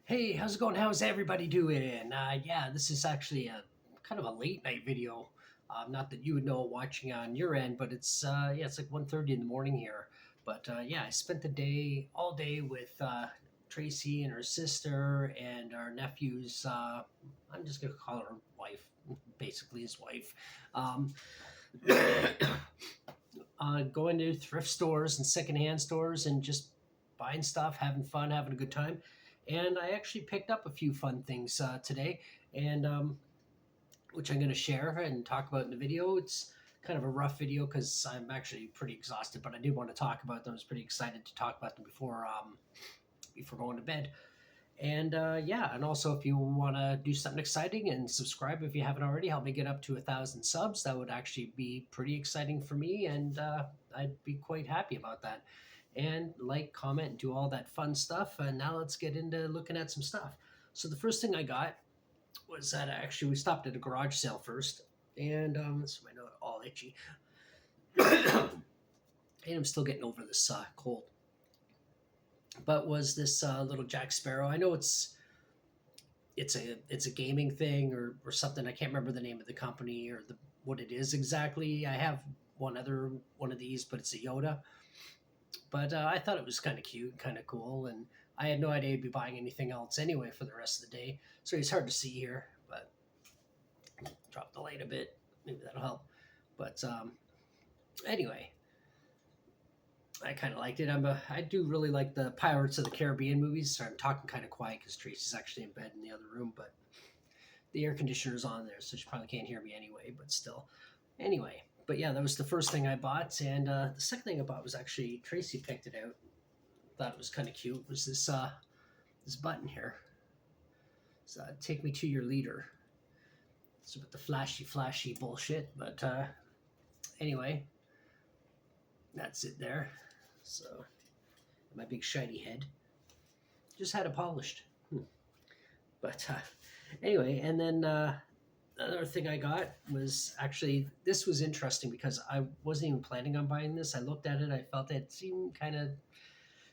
Hey, how's it going? How's everybody doing? Yeah, this is actually a kind of a late night video. Not that you would know watching on your end, but it's like 1:30 in the morning here. But yeah, I spent the day all day with Tracy and her sister and our nephew's. I'm just gonna call her wife, basically his wife. Um, Going to thrift stores and secondhand stores and just buying stuff, having fun, having a good time. And I actually picked up a few fun things today, and which I'm going to share and talk about in the video. It's kind of a rough video because I'm actually pretty exhausted, but I did want to talk about them. I was pretty excited to talk about them before going to bed. And yeah, and also if you want to do something exciting and subscribe if you haven't already, help me get up to 1,000 subs. That would actually be pretty exciting for me, and I'd be quite happy about that. And like, comment, do all that fun stuff. And now let's get into looking at some stuff. So the first thing I got was that actually we stopped at a garage sale first, and this is my note all itchy, and I'm still getting over this cold. But was this little Jack Sparrow? I know it's a gaming thing or something. I can't remember the name of the company or the what it is exactly. I have one of these, but it's a Yoda. But I thought it was kind of cute, kind of cool, and I had no idea I'd be buying anything else anyway for the rest of the day. So it's hard to see here, but drop the light a bit. Maybe that'll help. But anyway, I kind of liked it. I do really like the Pirates of the Caribbean movies. So I'm talking kind of quiet because Tracy's actually in bed in the other room, but the air conditioner's on there, so she probably can't hear me anyway. But still, anyway. But yeah, that was the first thing I bought, and the second thing I bought was actually Tracy picked it out. Thought it was kind of cute. Was this button here? So take me to your leader. It's with the flashy bullshit, but anyway, that's it there. So my big shiny head just had it polished. But anyway, and then another thing I got was actually this was interesting because I wasn't even planning on buying this. I looked at it, I felt it seemed kind of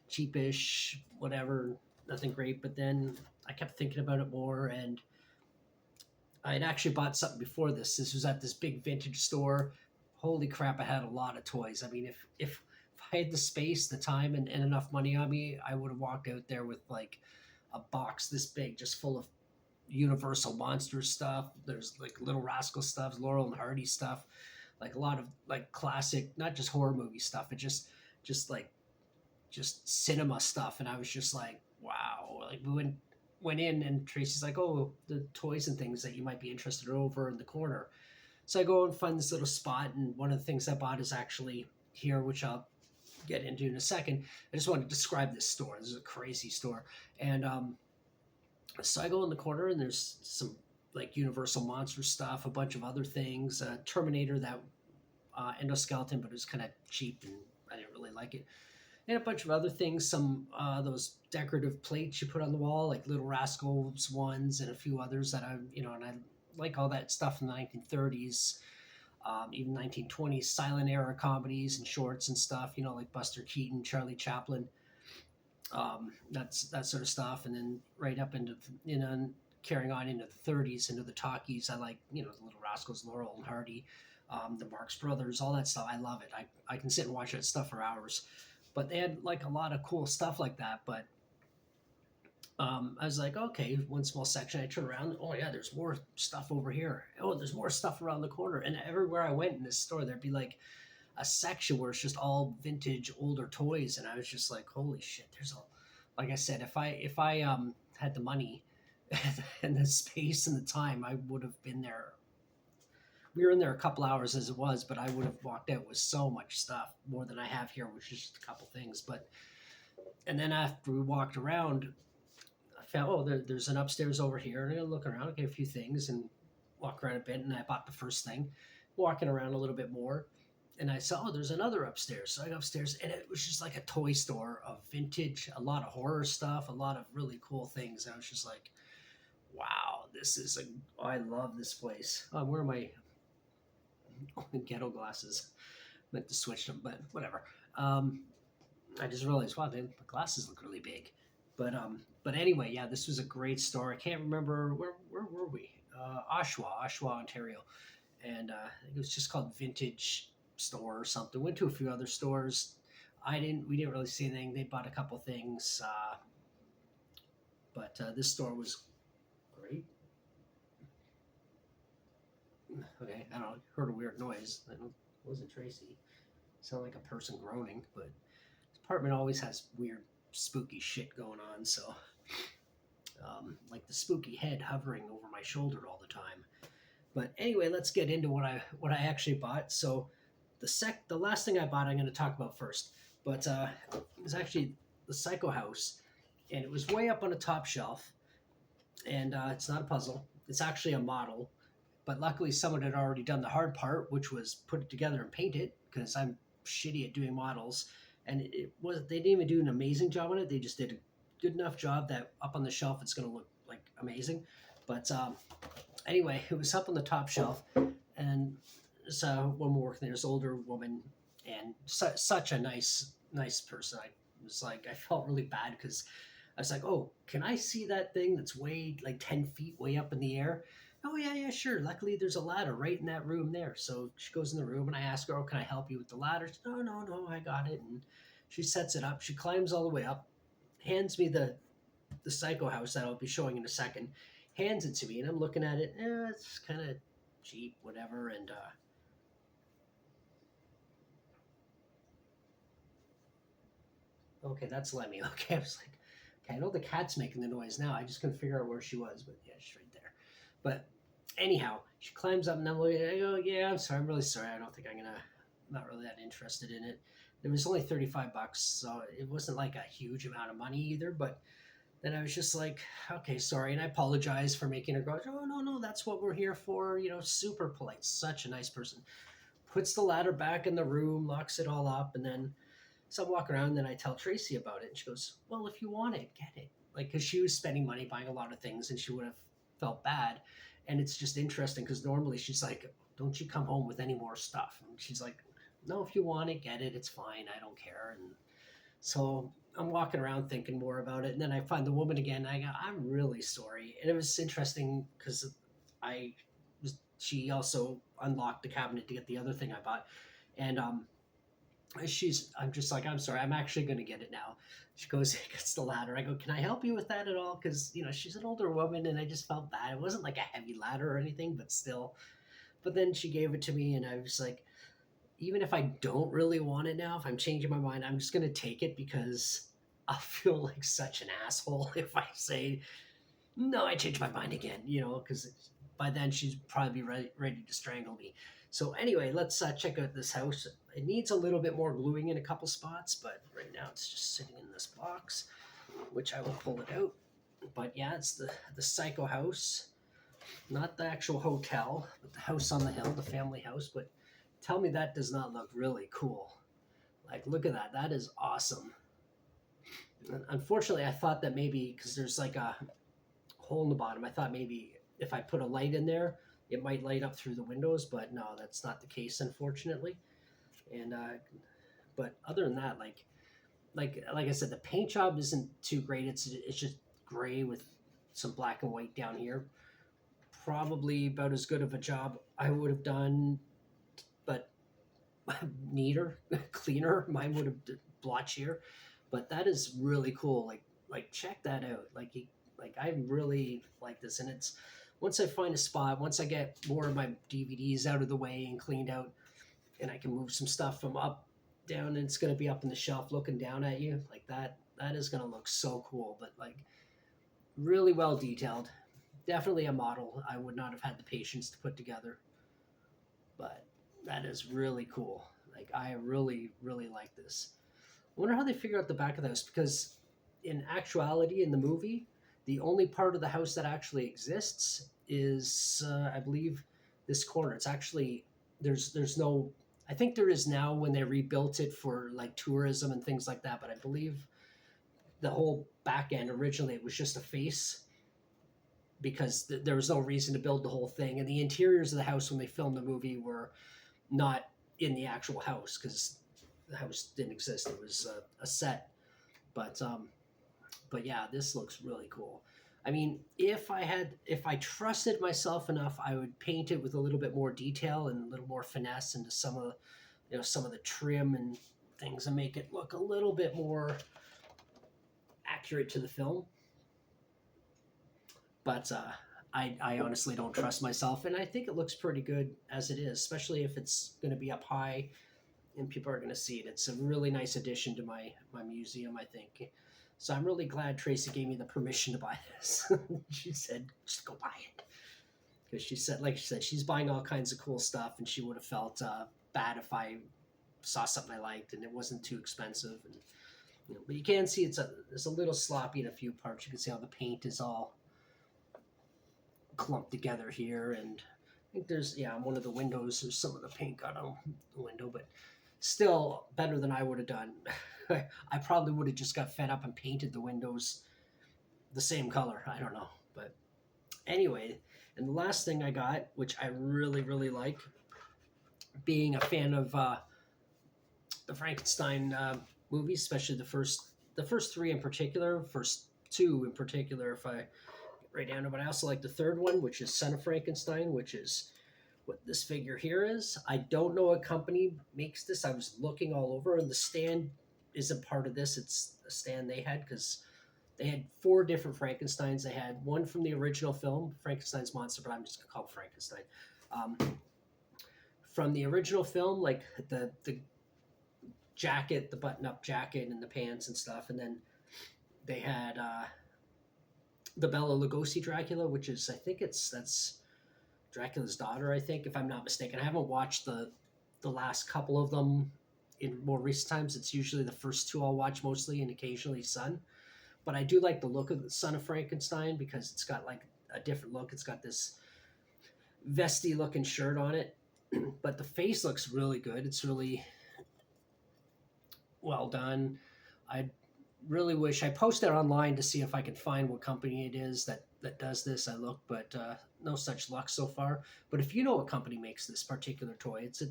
cheapish, whatever, nothing great. But then I kept thinking about it more, and I had actually bought something before this. This was at this big vintage store. Holy crap! I had a lot of toys. I mean, if I had the space, the time, and enough money on me, I would have walked out there with like a box this big, just full of Universal Monster stuff. There's like Little Rascal stuff, Laurel and Hardy stuff, like a lot of like classic, not just horror movie stuff. It just like just cinema stuff, and I was just like, wow. Like we went in, and Tracy's like, oh, the toys and things that you might be interested in over in the corner. So I go and find this little spot, and one of the things I bought is actually here, which I'll get into in a second. I just want to describe this store. This is a crazy store, and so I go in the corner, and there's some like Universal Monster stuff, a bunch of other things, Terminator, that endoskeleton, but it was kind of cheap, and I didn't really like it. And a bunch of other things, some those decorative plates you put on the wall, like Little Rascals ones, and a few others that and I like all that stuff in the 1930s, even 1920s silent era comedies and shorts and stuff, like Buster Keaton, Charlie Chaplin, that's that sort of stuff. And then right up into, carrying on into the 30s, into the talkies, I like, the Little Rascals, Laurel and Hardy, the Marx Brothers, all that stuff. I love it. I can sit and watch that stuff for hours. But they had like a lot of cool stuff like that. But I was like, okay, one small section. I turn around. Oh yeah, there's more stuff over here. Oh, there's more stuff around the corner. And everywhere I went in this store, there'd be like a section where it's just all vintage, older toys. And I was just like, holy shit! Like I said, if I had the money and the space and the time, I would have been there. We were in there a couple hours as it was, but I would have walked out with so much stuff, more than I have here, which is just a couple things. But and then after we walked around, I found, oh, there's an upstairs over here, and I look around, okay, a few things, and walk around a bit, and I bought the first thing. Walking around a little bit more, and I saw, oh, there's another upstairs. So I go upstairs, and it was just like a toy store of vintage, a lot of horror stuff, a lot of really cool things. I was just like, wow, I love this place. Where are my ghetto glasses? I meant to switch them, but whatever. I just realized, wow, the glasses look really big. But But anyway, yeah, this was a great store. I can't remember where were we? Oshawa, Ontario, and it was just called Vintage Store or something. Went to a few other stores. We didn't really see anything. They bought a couple things, but this store was great. Okay, I don't know. Heard a weird noise. It wasn't Tracy. Sounded like a person groaning, but this apartment always has weird, spooky shit going on. So, like the spooky head hovering over my shoulder all the time. But anyway, let's get into what I actually bought. So, the last thing I bought, I'm going to talk about first. But it was actually the Psycho House, and it was way up on the top shelf. And it's not a puzzle; it's actually a model. But luckily, someone had already done the hard part, which was put it together and paint it, because I'm shitty at doing models. And it was they didn't even do an amazing job on it. They just did a good enough job that up on the shelf it's going to look like amazing. But anyway, it was up on the top shelf, and so one more working there, this older woman, and such a nice person. I was like, I felt really bad because I was like, oh, can I see that thing that's way like 10 feet way up in the air? Oh yeah, sure. Luckily, there's a ladder right in that room there. So she goes in the room, and I ask her, "Oh, can I help you with the ladder?" She says, no, I got it. And she sets it up. She climbs all the way up, hands me the Psycho House that I'll be showing in a second, hands it to me, and I'm looking at it. It's kind of cheap, whatever. And okay, that's Lemmy. Okay, I was like, okay, I know the cat's making the noise now. I just couldn't figure out where she was, but yeah, she's right there. But anyhow, she climbs up, and I'm looking. I go, yeah, I'm sorry. I'm really sorry. I don't think I'm gonna. I'm not really that interested in it. It was only $35, so it wasn't like a huge amount of money either. But then I was just like, okay, sorry, and I apologize for making her go. Oh no, that's what we're here for. Super polite, such a nice person. Puts the ladder back in the room, locks it all up, and then so I walk around, and then I tell Tracy about it, and she goes, "Well, if you want it, get it." Like, because she was spending money buying a lot of things, and she would have felt bad. And it's just interesting because normally she's like, "Don't you come home with any more stuff?" And she's like, "No, if you want it, get it. It's fine. I don't care." And so I'm walking around thinking more about it, and then I find the woman again. And I go, "I'm really sorry." And it was interesting because she also unlocked the cabinet to get the other thing I bought, and I'm just like, I'm sorry, I'm actually going to get it now. She goes, gets the ladder. I go, can I help you with that at all? Because, she's an older woman, and I just felt bad. It wasn't like a heavy ladder or anything, but still. But then she gave it to me, and I was like, even if I don't really want it now, if I'm changing my mind, I'm just going to take it because I'll feel like such an asshole if I say, no, I changed my mind again, because by then she's probably ready to strangle me. So anyway, let's check out this house. It needs a little bit more gluing in a couple spots, but right now it's just sitting in this box, which I will pull it out. But yeah, it's the Psycho House, not the actual hotel, but the house on the hill, the family house. But tell me that does not look really cool. Like, look at that. That is awesome. Unfortunately, I thought that maybe because there's like a hole in the bottom, I thought maybe if I put a light in there, it might light up through the windows, but no, that's not the case, unfortunately. And but other than that, like I said, the paint job isn't too great. It's just gray with some black and white down here. Probably about as good of a job I would have done, but neater, cleaner. Mine would have blotchier, but that is really cool. Like check that out. Like I really like this, and it's once I find a spot, once I get more of my DVDs out of the way and cleaned out, and I can move some stuff from up down, and it's going to be up in the shelf looking down at you like that. That is going to look so cool, but like really well detailed. Definitely a model I would not have had the patience to put together, but that is really cool. Like I really like this. I wonder how they figure out the back of the house because in actuality in the movie, the only part of the house that actually exists is I believe this corner. It's actually there's no. I think there is now when they rebuilt it for like tourism and things like that, but I believe the whole back end originally it was just a face because there was no reason to build the whole thing. And the interiors of the house when they filmed the movie were not in the actual house because the house didn't exist. It was a set. But But yeah, this looks really cool. I mean, if I trusted myself enough, I would paint it with a little bit more detail and a little more finesse into some of, some of the trim and things, and make it look a little bit more accurate to the film. But I honestly don't trust myself, and I think it looks pretty good as it is, especially if it's going to be up high and people are going to see it. It's a really nice addition to my museum, I think. So I'm really glad Tracy gave me the permission to buy this. She said, "Just go buy it," because she said, like she said, she's buying all kinds of cool stuff, and she would have felt bad if I saw something I liked and it wasn't too expensive. And but you can see it's a little sloppy in a few parts. You can see how the paint is all clumped together here, and I think there's on one of the windows there's some of the paint got on the window, but still better than I would have done. I probably would have just got fed up and painted the windows the same color. I don't know, but anyway, and the last thing I got, which I really really like, being a fan of the Frankenstein movies, especially the first three in particular, first two in particular, if I right down to, but I also like the third one, which is Son of Frankenstein, which is what this figure here is. I don't know what company makes this. I was looking all over, and the stand isn't part of this. It's a stand they had because they had four different Frankensteins. They had one from the original film, Frankenstein's monster, but I'm just gonna call it Frankenstein. Um, from the original film, like the jacket, the button-up jacket, and the pants and stuff, and then they had the Bela Lugosi Dracula, which is that's Dracula's daughter, I think, if I'm not mistaken. I haven't watched the last couple of them in more recent times. It's usually the first two I'll watch mostly, and occasionally Son. But I do like the look of the Son of Frankenstein because it's got like a different look. It's got this vesty looking shirt on it, but the face looks really good. It's really well done. I really wish I posted online to see if I could find what company it is that does this. I looked, but no such luck so far. But if you know what company makes this particular toy, it's a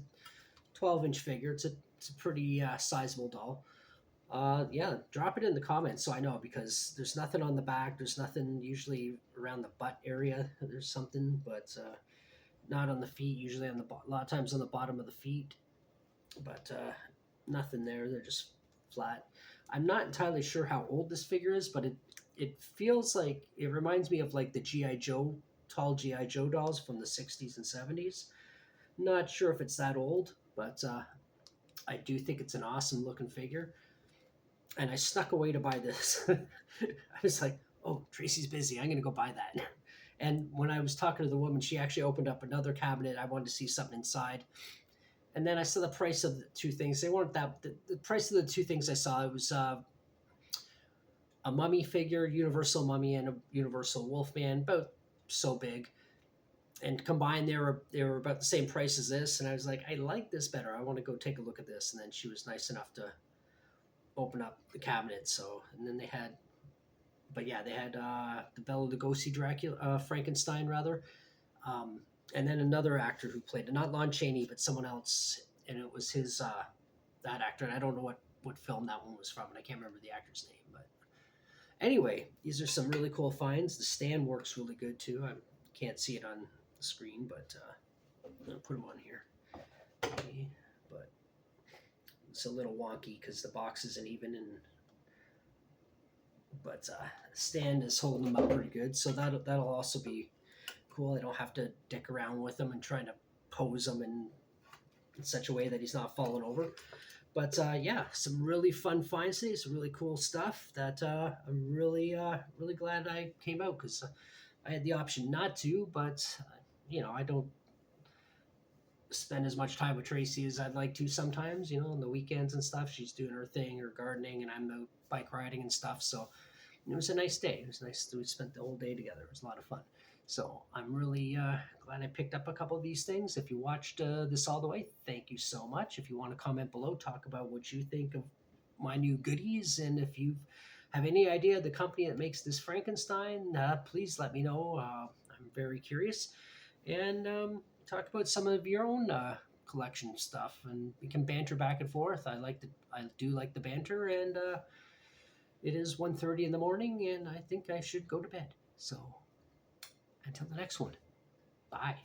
12-inch figure. It's a pretty sizable doll. Yeah, drop it in the comments so I know, because there's nothing on the back. There's nothing usually around the butt area. There's something, but not on the feet. Usually on a lot of times on the bottom of the feet, but nothing there. They're just flat. I'm not entirely sure how old this figure is, but it feels like it reminds me of like the GI Joe tall GI Joe dolls from the 60s and 70s. Not sure if it's that old, but I do think it's an awesome looking figure. And I snuck away to buy this. I was like, "Oh, Tracy's busy. I'm gonna go buy that." And when I was talking to the woman, she actually opened up another cabinet. I wanted to see something inside, and then I saw the price of the two things. They weren't that the price of the two things I saw. It was a mummy figure, Universal Mummy, and a Universal Wolfman, both so big, and combined they were about the same price as this. And I was like, I like this better. I want to go take a look at this. And then she was nice enough to open up the cabinet. So, and then they had, but yeah, they had the Bela Lugosi Dracula, Frankenstein rather, and then another actor who played it, not Lon Chaney, but someone else, and it was his that actor. And I don't know what film that one was from, and I can't remember the actor's name. But anyway, these are some really cool finds. The stand works really good too. I can't see it on the screen, but I'm gonna put them on here. Okay, but it's a little wonky because the box isn't even, and but stand is holding them up pretty good. So that'll also be cool. I don't have to dick around with them and trying to pose them in such a way that he's not falling over. But yeah, some really fun finds today. Some really cool stuff that I'm really really glad I came out, because I had the option not to, but I don't spend as much time with Tracy as I'd like to sometimes. On the weekends and stuff, she's doing her thing, her gardening, and I'm out bike riding and stuff. So it was a nice day. It was nice we spent the whole day together. It was a lot of fun. So I'm really glad I picked up a couple of these things. If you watched this all the way, thank you so much. If you want to comment below, talk about what you think of my new goodies, and if you have any idea of the company that makes this Frankenstein, please let me know. I'm very curious, and talk about some of your own collection stuff, and we can banter back and forth. I do like the banter, and It is 1:30 in the morning, and I think I should go to bed. So until the next one, bye.